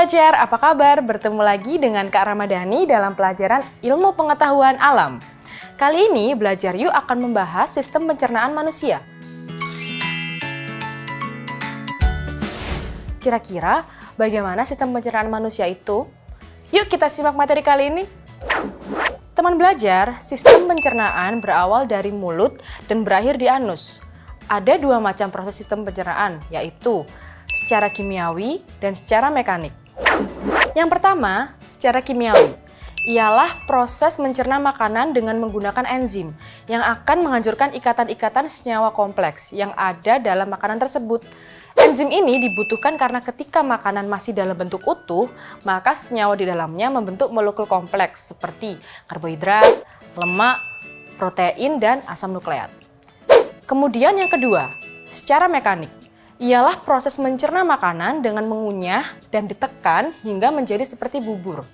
belajar, apa kabar? Bertemu lagi dengan Kak Ramadhani dalam pelajaran Ilmu Pengetahuan Alam. Kali ini Belajar Yuk akan membahas sistem pencernaan manusia. Kira-kira bagaimana sistem pencernaan manusia itu? Yuk kita simak materi kali ini. Teman belajar, sistem pencernaan berawal dari mulut dan berakhir di anus. Ada dua macam proses sistem pencernaan, yaitu secara kimiawi dan secara mekanik. Yang pertama, secara kimiawi, ialah proses mencerna makanan dengan menggunakan enzim yang akan menghancurkan ikatan-ikatan senyawa kompleks yang ada dalam makanan tersebut. Enzim ini dibutuhkan karena ketika makanan masih dalam bentuk utuh, maka senyawa di dalamnya membentuk molekul kompleks seperti karbohidrat, lemak, protein, dan asam nukleat. Kemudian yang kedua, secara mekanik, ialah proses mencerna makanan dengan mengunyah dan ditekan hingga menjadi seperti bubur.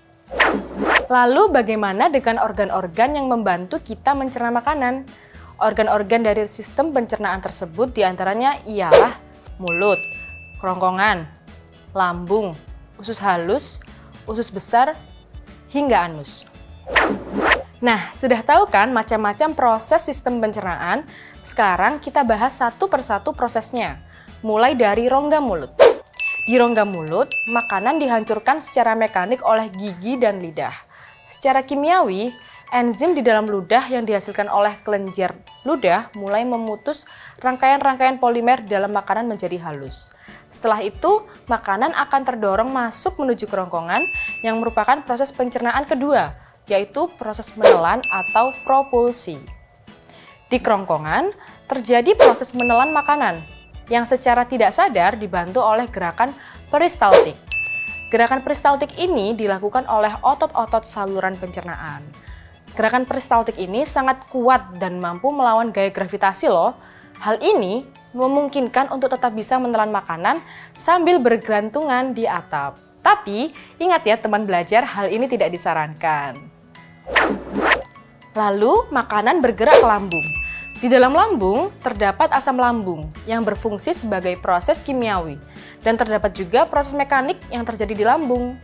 Lalu bagaimana dengan organ-organ yang membantu kita mencerna makanan? Organ-organ dari sistem pencernaan tersebut diantaranya ialah mulut, kerongkongan, lambung, usus halus, usus besar, hingga anus. Nah, sudah tahu kan macam-macam proses sistem pencernaan? Sekarang kita bahas satu persatu prosesnya. Mulai dari rongga mulut. Di rongga mulut, makanan dihancurkan secara mekanik oleh gigi dan lidah. Secara kimiawi, enzim di dalam ludah yang dihasilkan oleh kelenjar ludah mulai memutus rangkaian-rangkaian polimer di dalam makanan menjadi halus. Setelah itu, makanan akan terdorong masuk menuju kerongkongan yang merupakan proses pencernaan kedua, yaitu proses menelan atau propulsi. Di kerongkongan, terjadi proses menelan makanan yang secara tidak sadar dibantu oleh gerakan peristaltik. Gerakan peristaltik ini dilakukan oleh otot-otot saluran pencernaan. Gerakan peristaltik ini sangat kuat dan mampu melawan gaya gravitasi loh. Hal ini memungkinkan untuk tetap bisa menelan makanan sambil bergelantungan di atap. Tapi ingat ya teman belajar, hal ini tidak disarankan. Lalu makanan bergerak ke lambung. Di dalam lambung terdapat asam lambung yang berfungsi sebagai proses kimiawi dan terdapat juga proses mekanik yang terjadi di lambung.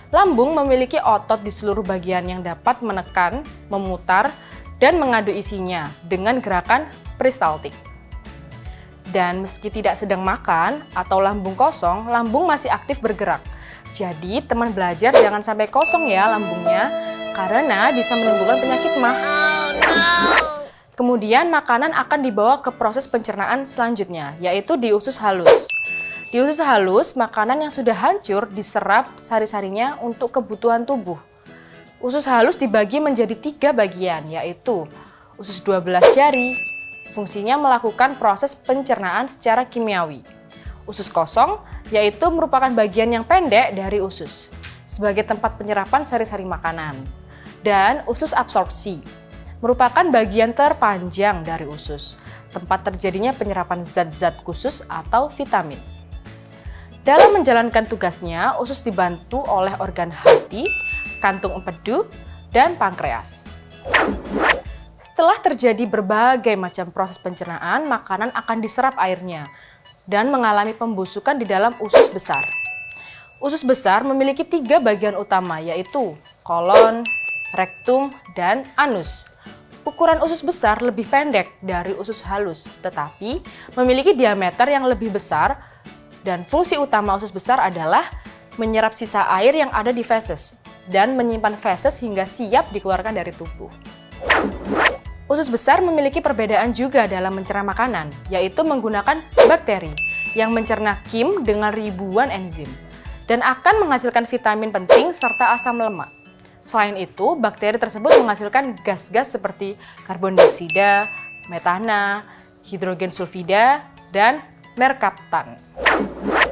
Lambung memiliki otot di seluruh bagian yang dapat menekan, memutar, dan mengadu isinya dengan gerakan peristaltik. Dan meski tidak sedang makan atau lambung kosong, lambung masih aktif bergerak. Jadi teman belajar jangan sampai kosong ya lambungnya, karena bisa menimbulkan penyakit mah. Kemudian makanan akan dibawa ke proses pencernaan selanjutnya, yaitu di usus halus. Di usus halus, makanan yang sudah hancur diserap sari-sarinya untuk kebutuhan tubuh. Usus halus dibagi menjadi 3 bagian, yaitu usus 12 jari, fungsinya melakukan proses pencernaan secara kimiawi. Usus kosong, yaitu merupakan bagian yang pendek dari usus, sebagai tempat penyerapan sari-sari makanan. Dan usus absorpsi, merupakan bagian terpanjang dari usus, tempat terjadinya penyerapan zat-zat khusus atau vitamin. Dalam menjalankan tugasnya, usus dibantu oleh organ hati, kantung empedu, dan pankreas. Setelah terjadi berbagai macam proses pencernaan, makanan akan diserap airnya dan mengalami pembusukan di dalam usus besar. Usus besar memiliki 3 bagian utama, yaitu kolon, rektum, dan anus. Ukuran usus besar lebih pendek dari usus halus, tetapi memiliki diameter yang lebih besar dan fungsi utama usus besar adalah menyerap sisa air yang ada di feses dan menyimpan feses hingga siap dikeluarkan dari tubuh. Usus besar memiliki perbedaan juga dalam mencerna makanan, yaitu menggunakan bakteri yang mencerna kim dengan ribuan enzim dan akan menghasilkan vitamin penting serta asam lemak. Selain itu, bakteri tersebut menghasilkan gas-gas seperti karbon dioksida, metana, hidrogen sulfida, dan merkaptan.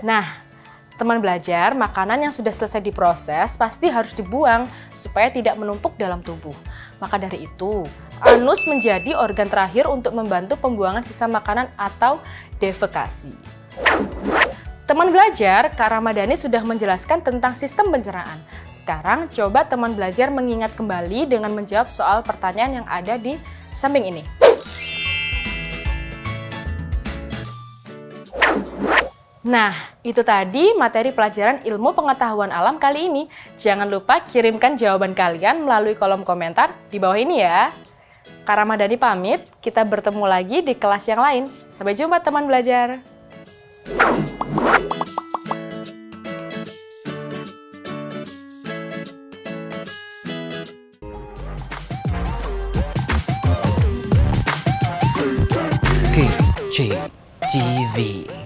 Nah, teman belajar, makanan yang sudah selesai diproses pasti harus dibuang supaya tidak menumpuk dalam tubuh. Maka dari itu, anus menjadi organ terakhir untuk membantu pembuangan sisa makanan atau defekasi. Teman belajar, Kak Ramadhani sudah menjelaskan tentang sistem pencernaan. Sekarang coba teman belajar mengingat kembali dengan menjawab soal pertanyaan yang ada di samping ini. Nah, itu tadi materi pelajaran ilmu pengetahuan alam kali ini. Jangan lupa kirimkan jawaban kalian melalui kolom komentar di bawah ini ya. Kak Ramadhani pamit, kita bertemu lagi di kelas yang lain. Sampai jumpa teman belajar. KCTV